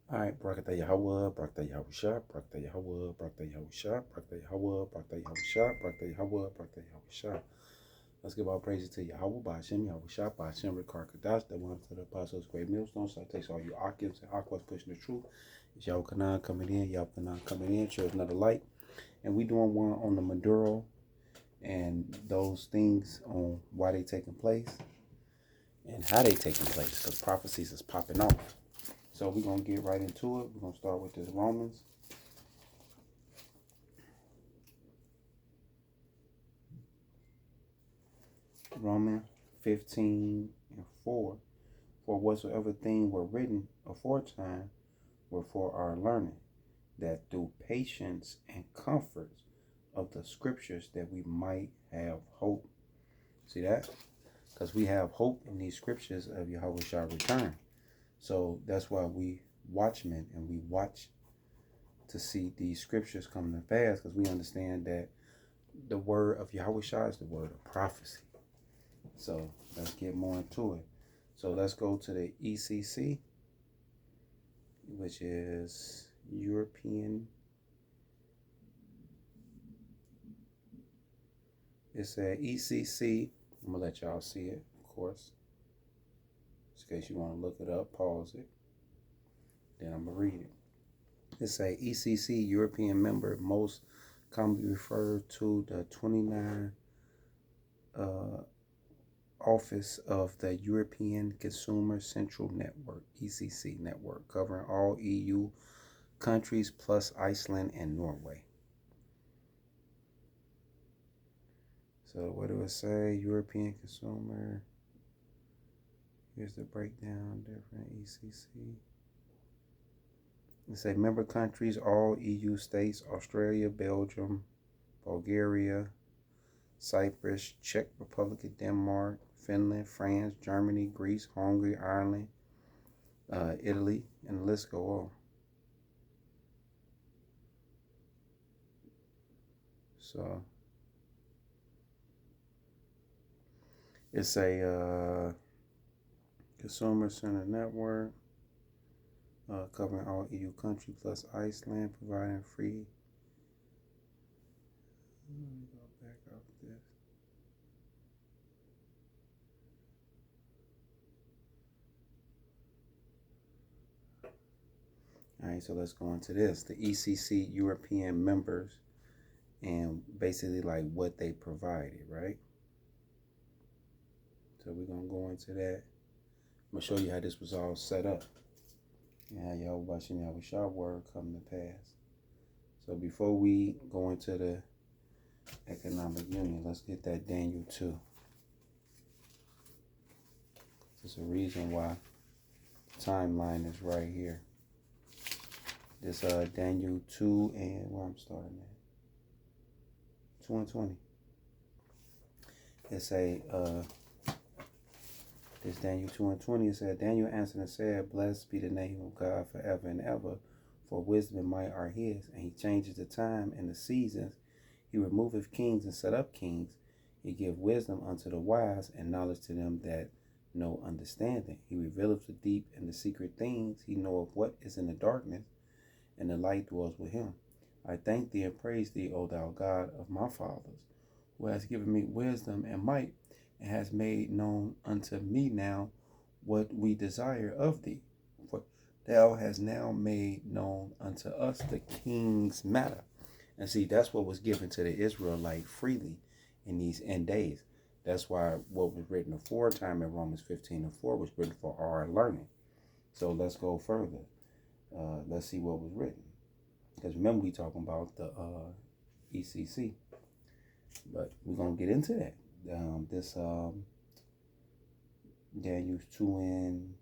All right, Brakata Yahweh, Brakata Yahusha, Brakata Yahweh, Brakata Yahusha, Brakata Yahweh, Brakata Yahusha, Brakata Yahweh, Brakata Yahusha. Let's give all praises to Yahweh, Ba'ashem, Yahusha, Ba'ashem, Rikar Kadash, that went to the apostles' great millstone. So I takes all you Akims and Aquas pushing the truth. It's Yahweh Kanan coming in, Yahweh Kanan coming in, shows another light. And we doing one on the Maduro and those things on why they taking place and how they taking place, because prophecies is popping off. So we're going to get right into it. We're going to start with this Romans. Romans 15 and 4. For whatsoever thing were written aforetime were for our learning, that through patience and comforts of the scriptures that we might have hope. See that? Because we have hope in these scriptures of Yahweh shall return. So that's why we watchmen and we watch to see these scriptures come to pass, because we understand that the word of Yahweh Shah is the word of prophecy. So let's get more into it. So let's go to the ECC, which is European. It's a ECC. I'm going to let y'all see it, of course. Just in case you want to look it up, pause it. Then I'm going to read it. It's a ECC European member, most commonly referred to the 29 office of the European Consumer Central Network, ECC network, covering all EU countries plus Iceland and Norway. So what do it say? European consumer. Here's the breakdown, different ECC. It say member countries, all EU states, Australia, Belgium, Bulgaria, Cyprus, Czech Republic, Denmark, Finland, France, Germany, Greece, Hungary, Ireland, Italy, and the list go on. So it's a consumer center network covering all EU countries plus Iceland, providing free. Let me go back up this. All right, so let's go into this. The ECC European members and basically like what they provided, right? So we're going to go into that. I'm going to show you how this was all set up. And how y'all watching y'all wish our word come to pass. So before we go into the economic union, let's get that Daniel 2. There's a reason why the timeline is right here. This Daniel 2 and where I'm starting at. 2 and 20. It's a this Daniel 2 and 20. It said, Daniel answered and said, Blessed be the name of God forever and ever, for wisdom and might are his, and he changes the time and the seasons. He removeth kings and set up kings. He give wisdom unto the wise and knowledge to them that know understanding. He revealeth the deep and the secret things. He knoweth what is in the darkness, and the light dwells with him. I thank thee and praise thee, O thou God of my fathers, who has given me wisdom and might, and has made known unto me now what we desire of thee. For thou hast now made known unto us the king's matter. And see, that's what was given to the Israelite freely in these end days. That's why what was written aforetime in Romans 15 and 4 was written for our learning. So let's go further. Let's see what was written. Because remember, we talking about the ECC. But we're going to get into that. This Daniel 2 and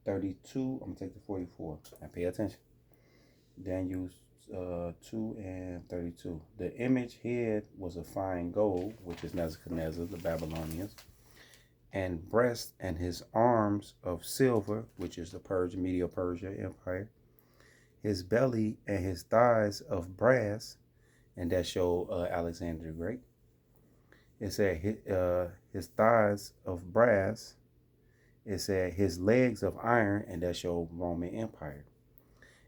32. I'm going to take the 44. Now pay attention. Daniel 2 and 32. The image head was of fine gold, which is Nebuchadnezzar, the Babylonians, and breast and his arms of silver, which is the Medo-Persia Empire, his belly and his thighs of brass, and that showed Alexander the Great. It said his thighs of brass, It said his legs of iron, and that's your Roman Empire.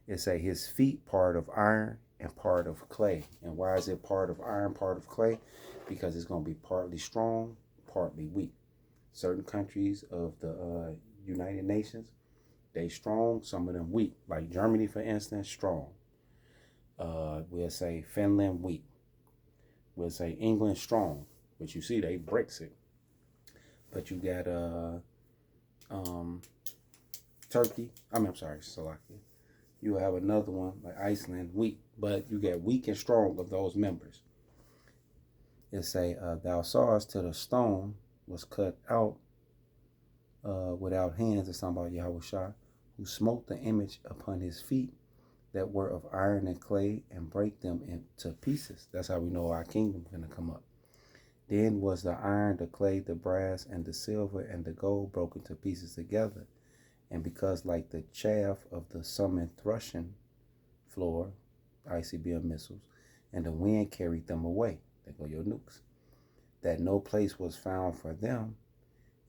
It said his feet part of iron and part of clay. And why is it part of iron, part of clay? Because it's going to be partly strong, partly weak. Certain countries of the United Nations, they strong, some of them weak. Like Germany, for instance, strong. We'll say Finland weak. We'll say England strong. But you see, they Brexit. But you got Turkey. I'm sorry, Slovakia. You have another one like Iceland, weak. But you get weak and strong of those members. It say, thou sawest till the stone was cut out without hands. It's talking about Yahushua, who smote the image upon his feet that were of iron and clay and break them into pieces. That's how we know our kingdom's going to come up. Then was the iron, the clay, the brass, and the silver, and the gold broken to pieces together. And because like the chaff of the summer threshing floor, ICBM missiles, and the wind carried them away. There go your nukes. That no place was found for them,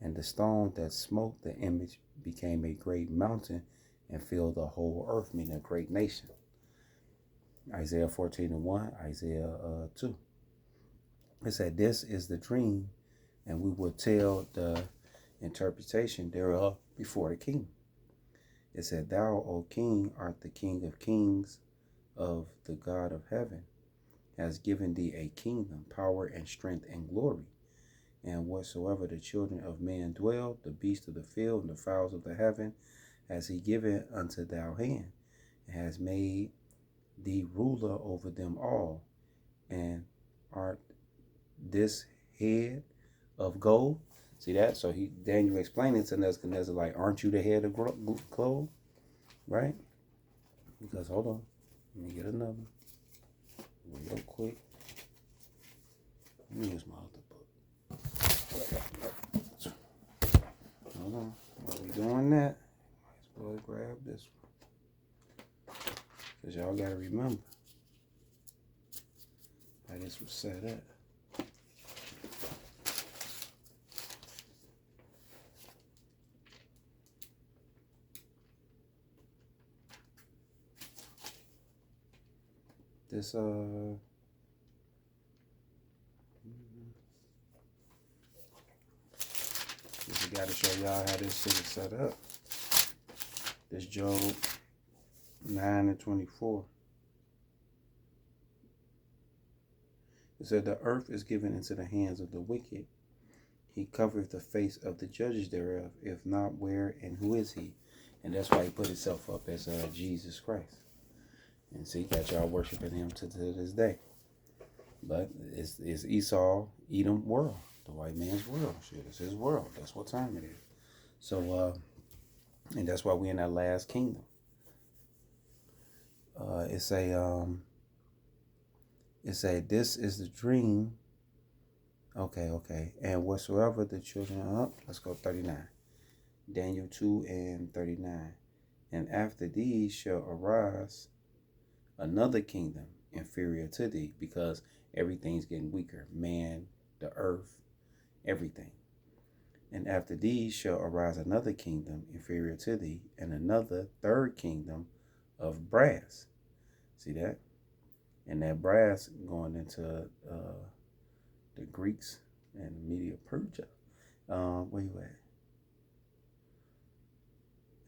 and the stone that smote the image became a great mountain and filled the whole earth, meaning a great nation. Isaiah 14:1, Isaiah 2. It said, this is the dream, and we will tell the interpretation thereof before the king. It said, thou, O king, art the king of kings of the God of heaven, has given thee a kingdom, power, and strength, and glory. And whatsoever the children of man dwell, the beasts of the field, and the fowls of the heaven, has he given unto thou hand, and has made thee ruler over them all. And art this head of gold? See that? So Daniel explained it to Nebuchadnezzar, like, aren't you the head of gold? Right? Because, hold on. Let me get another. Real quick. Let me use my other book. Hold on. While we doing that, might as well grab this one. Because y'all got to remember how this was set up. This just got to show y'all how this shit is set up. This Job 9:24. It said, the earth is given into the hands of the wicked. He covereth the face of the judges thereof. If not, where and who is he? And that's why he put himself up as Jesus Christ. And see, got y'all worshiping him to this day. But it's Esau, Edom world. The white man's world. Shit, it's his world. That's what time it is. So, and that's why we're in that last kingdom. It say, this is the dream. Okay. And whatsoever the children up, let's go 39. Daniel 2:39. And after these shall arise another kingdom inferior to thee, because everything's getting weaker. Man, the earth, everything. And after these shall arise another kingdom inferior to thee, and another third kingdom of brass. See that? And that brass going into the Greeks and Media Persia. Where you at?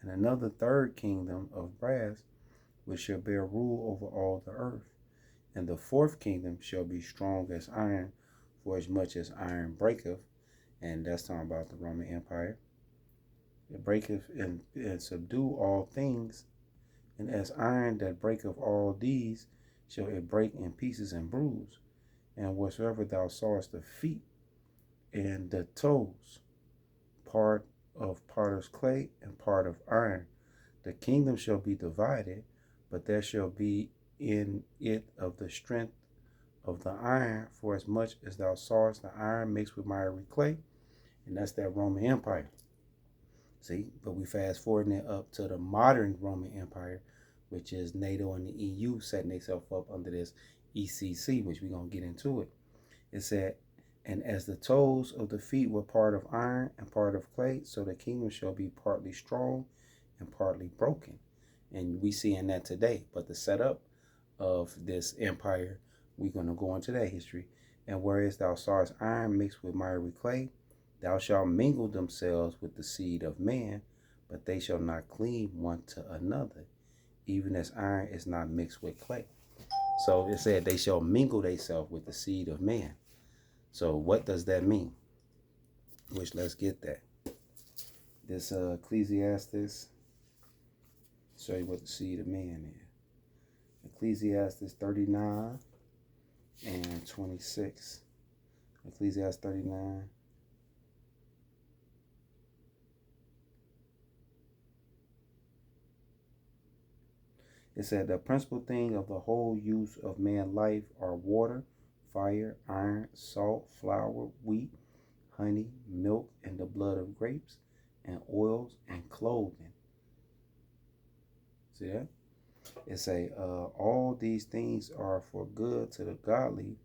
And another third kingdom of brass, which shall bear rule over all the earth. And the fourth kingdom shall be strong as iron, for as much as iron breaketh. And that's talking about the Roman Empire. It breaketh and subdue all things. And as iron that breaketh all these, shall it break in pieces and bruise. And whatsoever thou sawest the feet and the toes, part of potter's clay and part of iron, the kingdom shall be divided, but there shall be in it of the strength of the iron, for as much as thou sawest the iron mixed with miry clay. And that's that Roman Empire. See, but we fast forwarding it up to the modern Roman Empire, which is NATO and the EU setting themselves up under this ECC, which we're going to get into it. It said, And as the toes of the feet were part of iron and part of clay, so the kingdom shall be partly strong and partly broken. And we see in that today. But the setup of this empire, we're going to go into that history. And whereas thou sawest iron mixed with miry clay, thou shalt mingle themselves with the seed of man, but they shall not cleave one to another, even as iron is not mixed with clay. So it said they shall mingle themselves with the seed of man. So what does that mean? Which let's get that. This Ecclesiastes, show you what the seed of man is. Ecclesiastes 39 and 26. Ecclesiastes 39. It said the principal thing of the whole use of man's life are water, fire, iron, salt, flour, wheat, honey, milk, and the blood of grapes, and oils and clothing. See that? It say all these things are for good to the godly,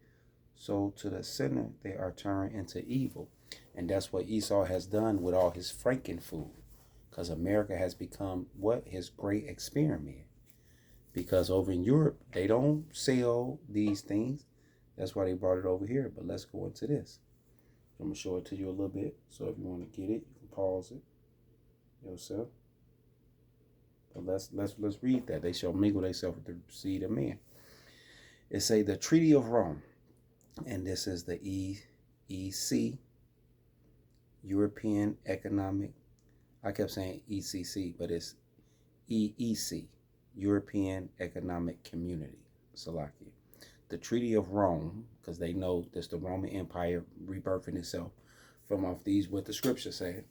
so to the sinner they are turned into evil. And that's what Esau has done with all his franken food, because America has become what? His great experiment. Because over in Europe, they don't sell these things. That's why they brought it over here. But let's go into this. I'm going to show it to you a little bit. So if you want to get it, you can pause it yourself. But let's read that. They shall mingle themselves with the seed of man. It say the Treaty of Rome. And this is the EEC, European Economic. I kept saying ECC, but it's EEC. European Economic Community, Salakia. The Treaty of Rome, because they know this the Roman Empire rebirthing itself from off these, what the scripture said.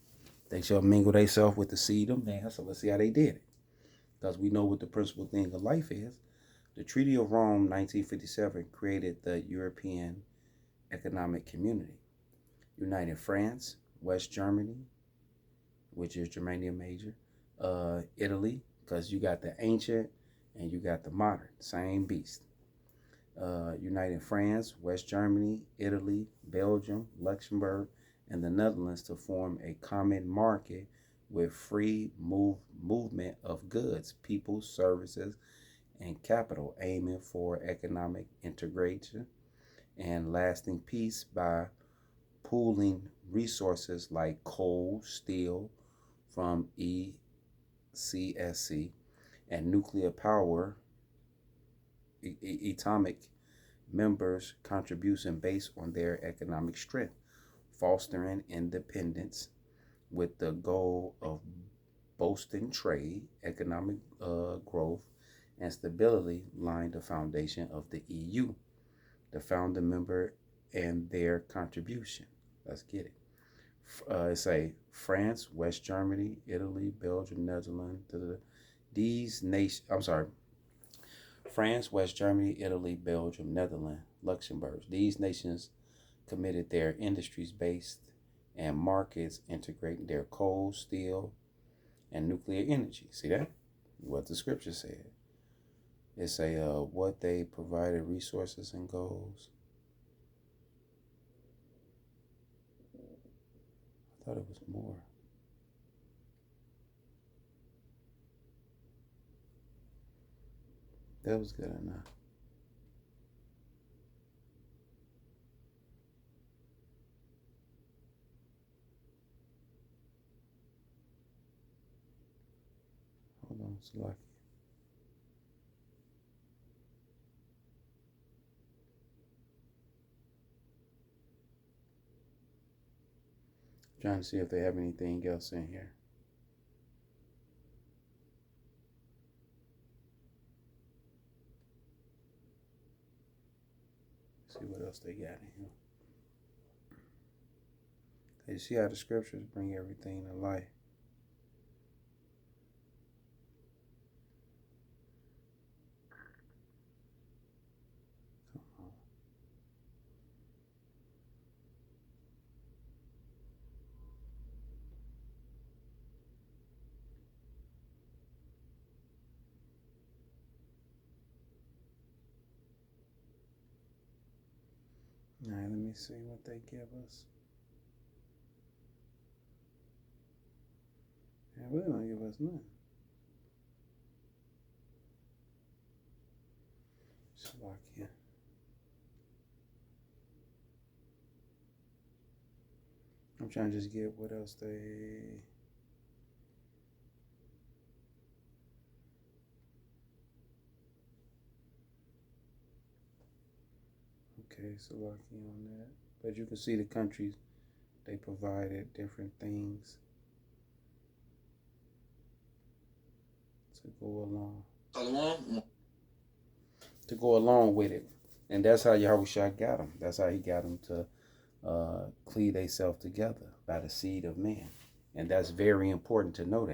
They shall mingle themselves with the seed of man. So let's see how they did it. Because we know what the principal thing of life is. The Treaty of Rome, 1957, created the European Economic Community, uniting France, West Germany, which is Germania Major, Italy, because you got the ancient and you got the modern, same beast. Uniting France, West Germany, Italy, Belgium, Luxembourg, and the Netherlands to form a common market with free movement of goods, people, services, and capital, aiming for economic integration and lasting peace by pooling resources like coal, steel from ECC, and nuclear power, atomic members' contribution based on their economic strength, fostering independence with the goal of boosting trade, economic growth, and stability, laying the foundation of the EU, the founder member, and their contribution. Let's get it. It's a France, West Germany, Italy, Belgium, Netherlands. These nations, I'm sorry, France, West Germany, Italy, Belgium, Netherlands, Luxembourg. These nations committed their industries based and markets integrating their coal, steel, and nuclear energy. See that? What the scripture said. It's what they provided resources and goals. I thought it was more. That was good enough. Hold on, it's lucky. Trying to see if they have anything else in here. See what else they got in here. You see how the scriptures bring everything to life. All right, let me me see what they give us. They really don't give us nothing. Slovakia. I'm trying to just get what else they... Okay, Slovakia on that. But you can see the countries, they provided different things to go along with it. And that's how Yahushua got them. That's how he got them to cleave themselves together by the seed of man. And that's very important to know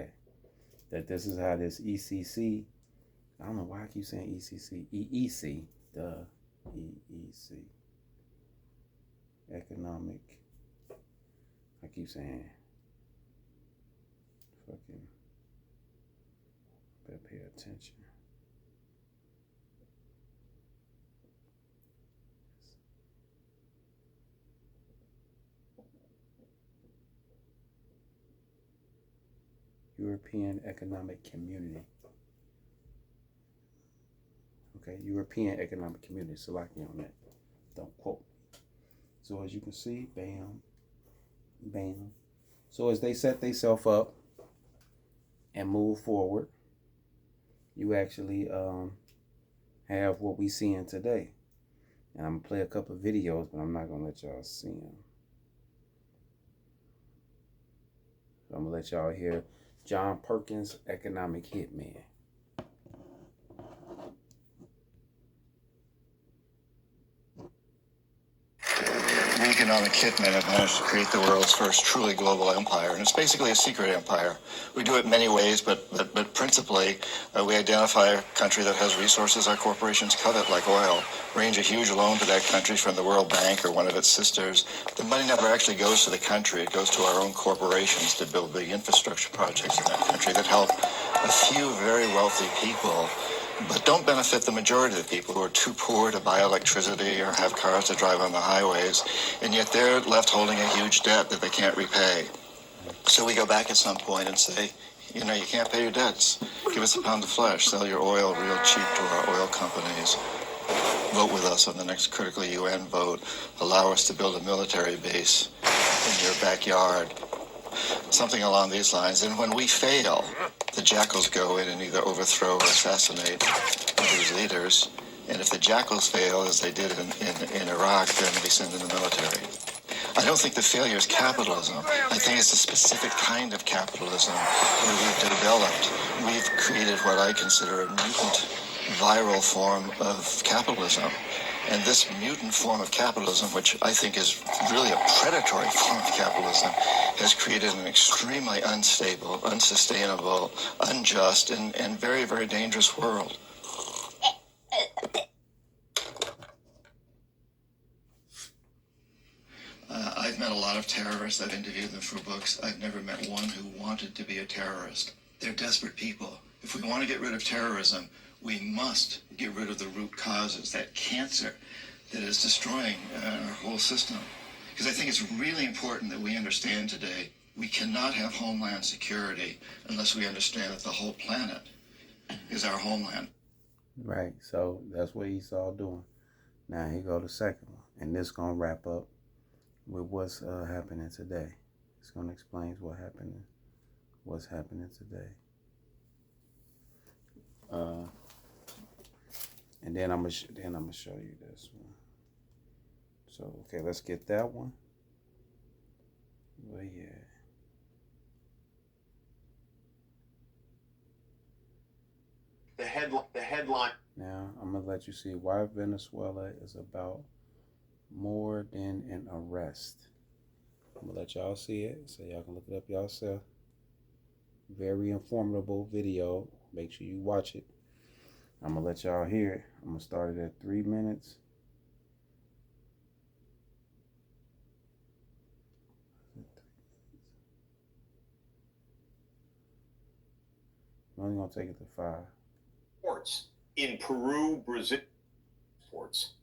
that this is how this ECC, I don't know why I keep saying ECC, EEC, the EEC, economic, I keep saying, fucking, better pay attention. European Economic Community. Okay, European Economic Community. Slovakia on that. Don't quote. So as you can see, bam, bam. So as they set themselves up and move forward, you actually have what we seeing today. And I'm gonna play a couple of videos, but I'm not gonna let y'all see them. So I'm gonna let y'all hear John Perkins, Economic Hitman. The economic hitmen have managed to create the world's first truly global empire, and it's basically a secret empire. We do it many ways, but principally, we identify a country that has resources our corporations covet, like oil, arrange a huge loan to that country from the World Bank or one of its sisters. The money never actually goes to the country. It goes to our own corporations to build big infrastructure projects in that country that help a few very wealthy people, but don't benefit the majority of the people who are too poor to buy electricity or have cars to drive on the highways, and yet they're left holding a huge debt that they can't repay. So we go back at some point and say, you know, you can't pay your debts. Give us a pound of flesh. Sell your oil real cheap to our oil companies. Vote with us on the next critical UN vote. Allow us to build a military base in your backyard. Something along these lines. And when we fail, the jackals go in and either overthrow or assassinate these leaders. And if the jackals fail, as they did in Iraq, then we send in the military. I don't think the failure is capitalism. I think it's a specific kind of capitalism where we've created what I consider a mutant viral form of capitalism. And this mutant form of capitalism, which I think is really a predatory form of capitalism, has created an extremely unstable, unsustainable, unjust, and very, very dangerous world. I've met a lot of terrorists. I've interviewed them for books. I've never met one who wanted to be a terrorist. They're desperate people. If we want to get rid of terrorism, we must get rid of the root causes, that cancer that is destroying our whole system. Because I think it's really important that we understand today, we cannot have homeland security unless we understand that the whole planet is our homeland. Right, so that's what Esau doing. Now here go the second one, and this gonna wrap up with what's happening today. It's gonna explain what's happening today. And then I'm gonna show you this one. So okay, let's get that one. Well, yeah. The headline. Now I'm gonna let you see why Venezuela is about more than an arrest. I'm gonna let y'all see it so y'all can look it up yourself. Very informative video. Make sure you watch it. I'm gonna let y'all hear it. I'm gonna start it at 3 minutes. I'm only gonna take it to 5. Sports in Peru, Brazil. Sports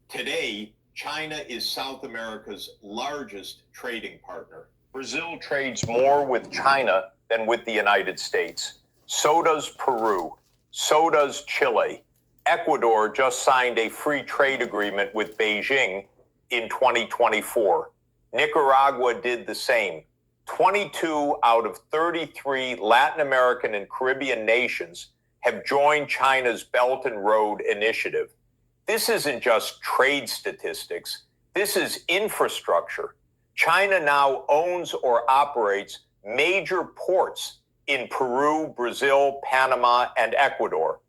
today. China is South America's largest trading partner. Brazil trades more with China than with the United States. So does Peru. So does Chile. Ecuador just signed a free trade agreement with Beijing in 2024. Nicaragua did the same. 22 out of 33 Latin American and Caribbean nations have joined China's Belt and Road Initiative. This isn't just trade statistics. This is infrastructure. China now owns or operates major ports in Peru, Brazil, Panama, and Ecuador.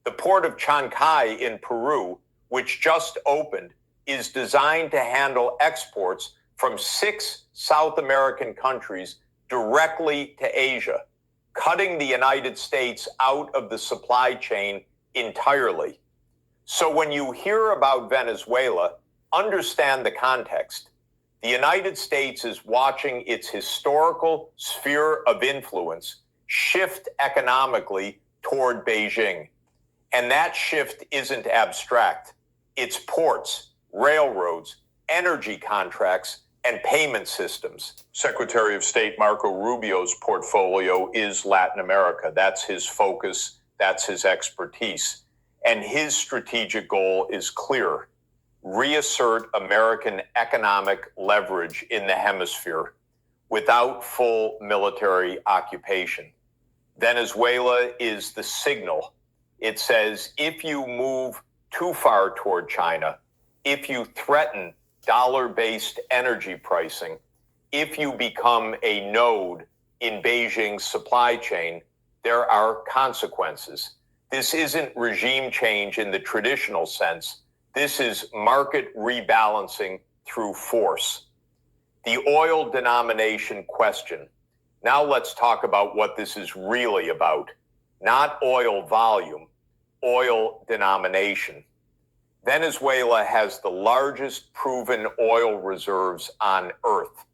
The port of Chancay in Peru, which just opened, is designed to handle exports from 6 South American countries directly to Asia, cutting the United States out of the supply chain entirely. So when you hear about Venezuela, understand the context. The United States is watching its historical sphere of influence shift economically toward Beijing. And that shift isn't abstract. It's ports, railroads, energy contracts, and payment systems. Secretary of State Marco Rubio's portfolio is Latin America. That's his focus. That's his expertise. And his strategic goal is clear: reassert American economic leverage in the hemisphere without full military occupation. Venezuela is the signal. It says, if you move too far toward China, if you threaten dollar-based energy pricing, if you become a node in Beijing's supply chain, there are consequences. This isn't regime change in the traditional sense. This is market rebalancing through force. The oil denomination question. Now let's talk about what this is really about. Not oil volume, oil denomination. Venezuela has the largest proven oil reserves on Earth,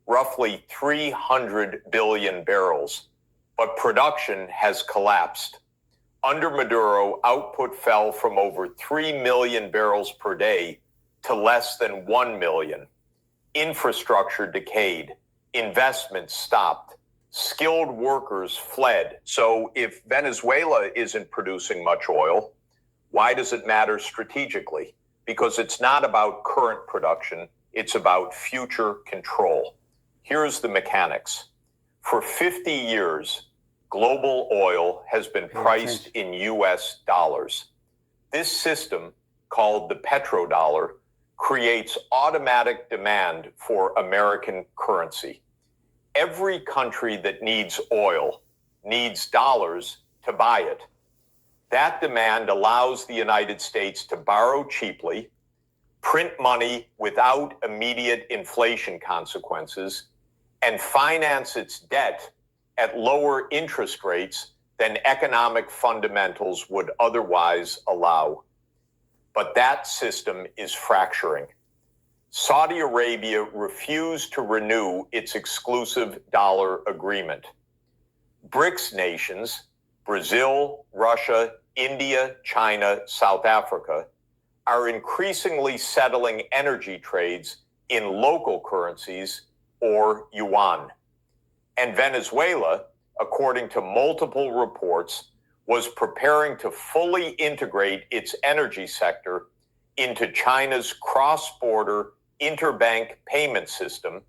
roughly 300 billion barrels, but production has collapsed. Under Maduro, output fell from over 3 million barrels per day to less than 1 million. Infrastructure decayed, investments stopped, skilled workers fled. So if Venezuela isn't producing much oil, why does it matter strategically? Because it's not about current production, it's about future control. Here's the mechanics. For 50 years, global oil has been priced in US dollars. This system, called the petrodollar, creates automatic demand for American currency. Every country that needs oil needs dollars to buy it. That demand allows the United States to borrow cheaply, print money without immediate inflation consequences, and finance its debt at lower interest rates than economic fundamentals would otherwise allow. But that system is fracturing. Saudi Arabia refused to renew its exclusive dollar agreement. BRICS nations, Brazil, Russia, India, China, South Africa, are increasingly settling energy trades in local currencies or yuan. And Venezuela, according to multiple reports, was preparing to fully integrate its energy sector into China's cross-border interbank payment system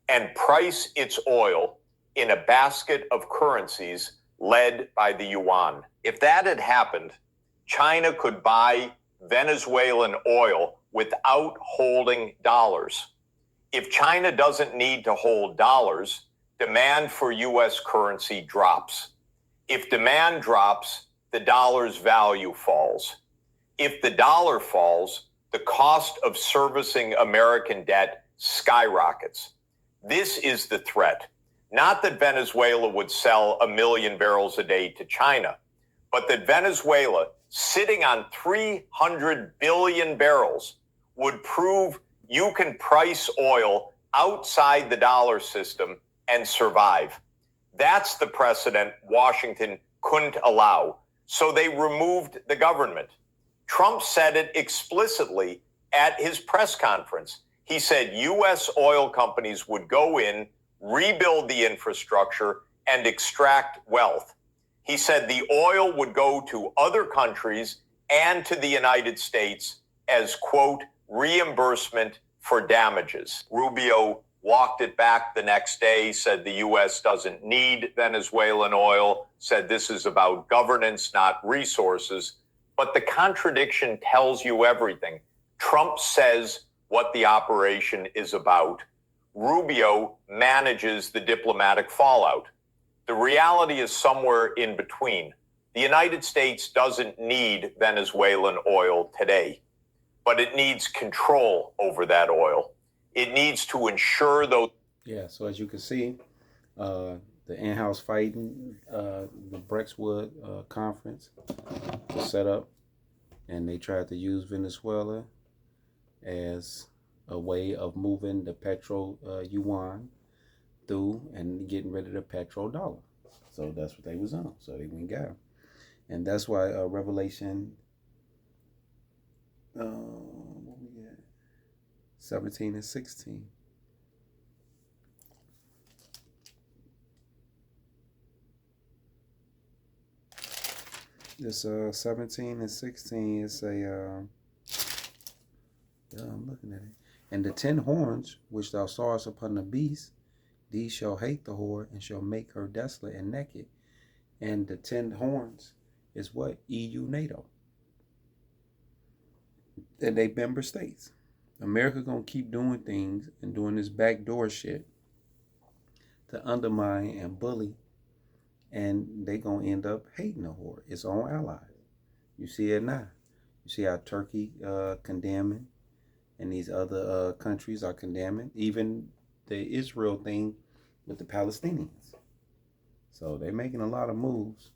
and price its oil in a basket of currencies led by the yuan. If that had happened, China could buy Venezuelan oil without holding dollars. If China doesn't need to hold dollars, demand for US currency drops. If demand drops, the dollar's value falls. If the dollar falls, the cost of servicing American debt skyrockets. This is the threat. Not that Venezuela would sell 1 million barrels a day to China, but that Venezuela, sitting on 300 billion barrels, would prove you can price oil outside the dollar system and survive. That's the precedent Washington couldn't allow. So they removed the government. Trump said it explicitly At his press conference, he said U.S. oil companies would go in, rebuild the infrastructure, and extract wealth. He said the oil would go to other countries and to the United States as, quote, reimbursement for damages. Rubio walked it back the next day, said the U.S. doesn't need Venezuelan oil, said this is about governance, not resources. But the contradiction tells you everything. Trump says what the operation is about. Rubio manages the diplomatic fallout. The reality is somewhere in between. The United States doesn't need Venezuelan oil today, but it needs control over that oil. It needs to ensure those. Yeah, so as you can see, the in-house fighting, the Brexwood conference was set up, and they tried to use Venezuela as a way of moving the petro yuan through and getting rid of the petrodollar. So that's what they was on. So they went got him. And that's why Revelation, what we got? 17 and 16. This 17 and 16 is a, I'm looking at it. And the 10 horns which thou sawest upon the beast, these shall hate the whore and shall make her desolate and naked. And the 10 horns is what? EU, NATO. And they member states. America gonna keep doing things and doing this backdoor shit to undermine and bully, and they gonna end up hating the whore, its own allies. You see it now. You see how Turkey condemning, and these other countries are condemning, even the Israel thing with the Palestinians. So they're making a lot of moves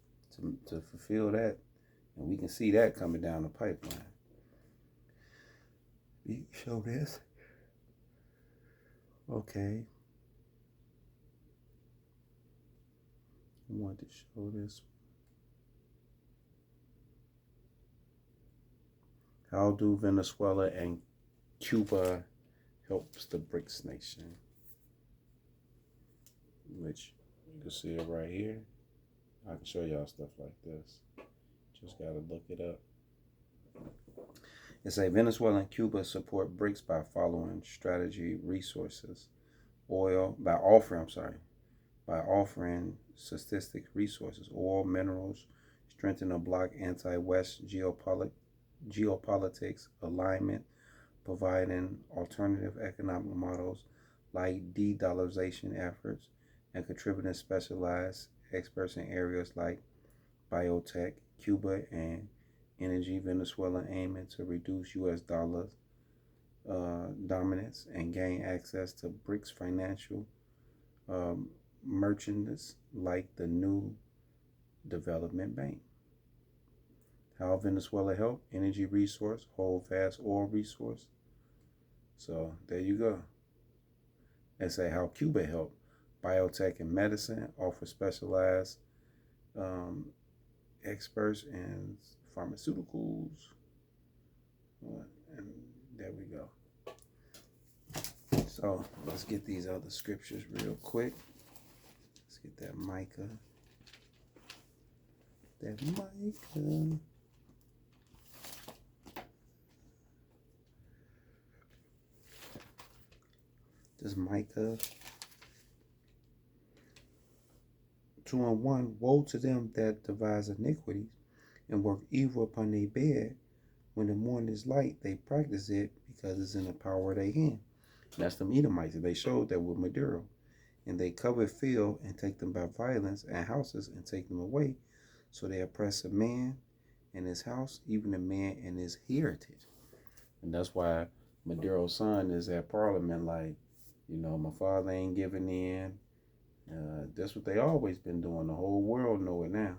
to fulfill that, and we can see that coming down the pipeline. You show this. Okay. I want to show this. How do Venezuela and Cuba helps the BRICS nation? Which you can see it right here. I can show y'all stuff like this. Just gotta look it up. It say Venezuela and Cuba support BRICS by following strategy resources, by offering statistic resources, oil, minerals, strengthen a bloc anti-West geopolitics alignment, providing alternative economic models like de-dollarization efforts, and contributing specialized experts in areas like biotech, Cuba, and energy. Venezuela aiming to reduce U.S. dollar dominance and gain access to BRICS financial merchandise like the new development bank. How Venezuela help? Energy resource, hold fast oil resource. So there you go. And say how Cuba help? Biotech and medicine, offer specialized experts in pharmaceuticals. And there we go. So let's get these other scriptures real quick. Let's get that Micah. This Micah 2:1. Woe to them that devise iniquities and work evil upon their bed. When the morning is light, they practice it because it's in the power of their hand. And that's them Edomites. They showed that with Maduro. And they cover field and take them by violence, and houses and take them away. So they oppress a man and his house, even a man and his heritage. And that's why Maduro's son is at Parliament like, my father ain't giving in. That's what they always been doing. The whole world know it now.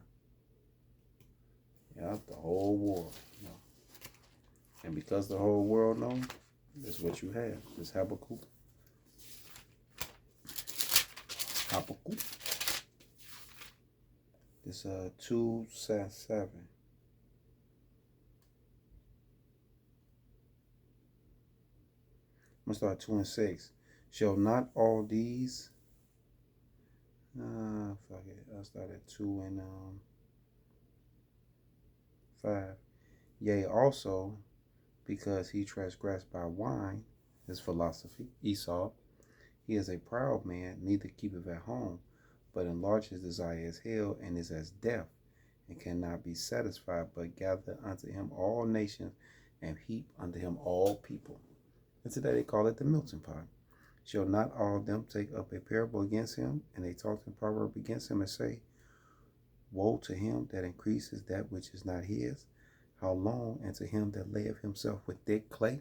Yeah, the whole world. And because the whole world knows, that's what you have. This Habakkuk. This 2:7. I'm going to start 2 and 6. Shall not all these... fuck it. I'll start at 2 and 5. Yea, also, because he transgressed by wine, his philosophy, Esau, he is a proud man, neither keepeth at home, but enlarge his desire as hell, and is as death, and cannot be satisfied, but gather unto him all nations, and heap unto him all people. And today they call it the melting pot. Shall not all of them take up a parable against him, and they talk in proverb against him, and say, woe to him that increases that which is not his, how long, and to him that layeth himself with thick clay.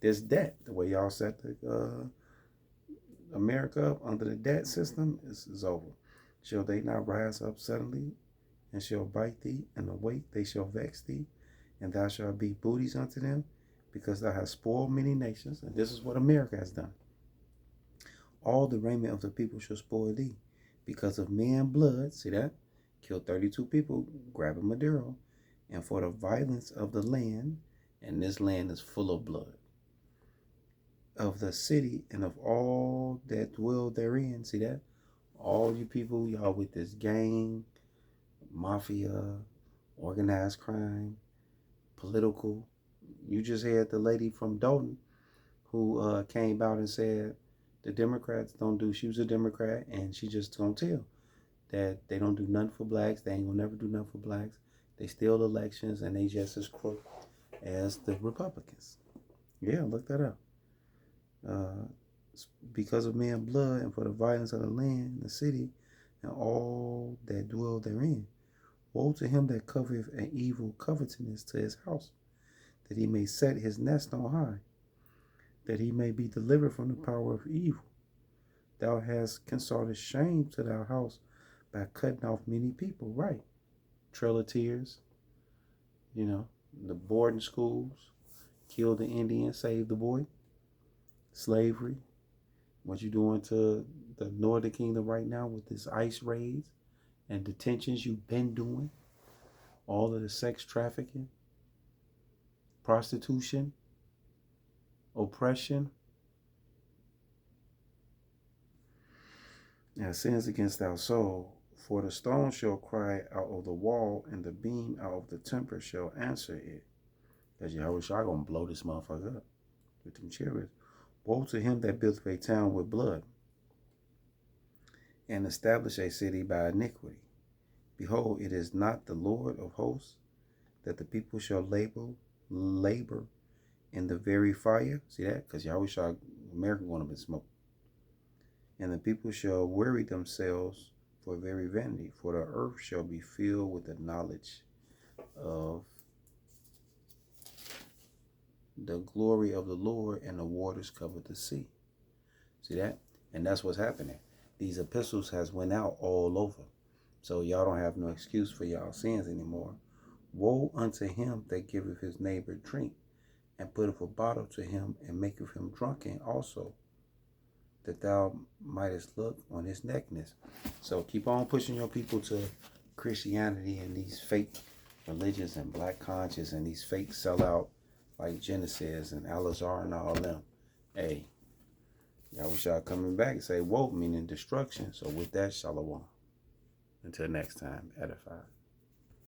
This debt, the way y'all set the America up under the debt system, is over. Shall they not rise up suddenly, and shall bite thee, and awake they shall vex thee, and thou shalt be booties unto them, because thou hast spoiled many nations. And this is what America has done. All the raiment of the people shall spoil thee, because of men blood. See that? Killed 32 people, grabbing Maduro, and for the violence of the land, and this land is full of blood, of the city, and of all that dwell therein. See that? All you people, y'all with this gang, mafia, organized crime, political. You just had the lady from Dalton who came out and said the Democrats don't do, she was a Democrat, and she just gonna tell that they don't do nothing for blacks. They ain't gonna never do nothing for blacks. They steal elections, and they just as crook as the Republicans. Yeah, look that up. Because of men blood, and for the violence of the land, the city, and all that dwell therein. Woe to him that covereth an evil covetousness to his house, that he may set his nest on high, that he may be delivered from the power of evil. Thou hast consorted shame to thy house by cutting off many people. Right. Trail of Tears, the boarding schools, kill the Indian, save the boy, slavery, what you doing to the Northern Kingdom right now with this ICE raids and detentions you've been doing, all of the sex trafficking, prostitution, oppression. Now, sins against thy soul, for the stone shall cry out of the wall, and the beam out of the temple shall answer it. Because Yahweh Shai gonna blow this motherfucker up with them chariots. Woe to him that buildeth a town with blood, and establish a city by iniquity. Behold, it is not the Lord of hosts, that the people shall labor in the very fire. See that? Because Yahweh Shai, America going up in smoke. And the people shall weary themselves for very vanity, for the earth shall be filled with the knowledge of the glory of the Lord, and the waters covered the sea. See that? And that's what's happening. These epistles has went out all over. So y'all don't have no excuse for y'all sins anymore. Woe unto him that giveth his neighbor drink, and putteth a bottle to him, and maketh him drunken also, that thou mightest look on his nakedness. So keep on pushing your people to Christianity and these fake religions and black conscience and these fake sellout like Genesis and Al-Azhar and all them. Hey, y'all wish y'all coming back and say woe, meaning destruction. So with that, shalom. Until next time, edified.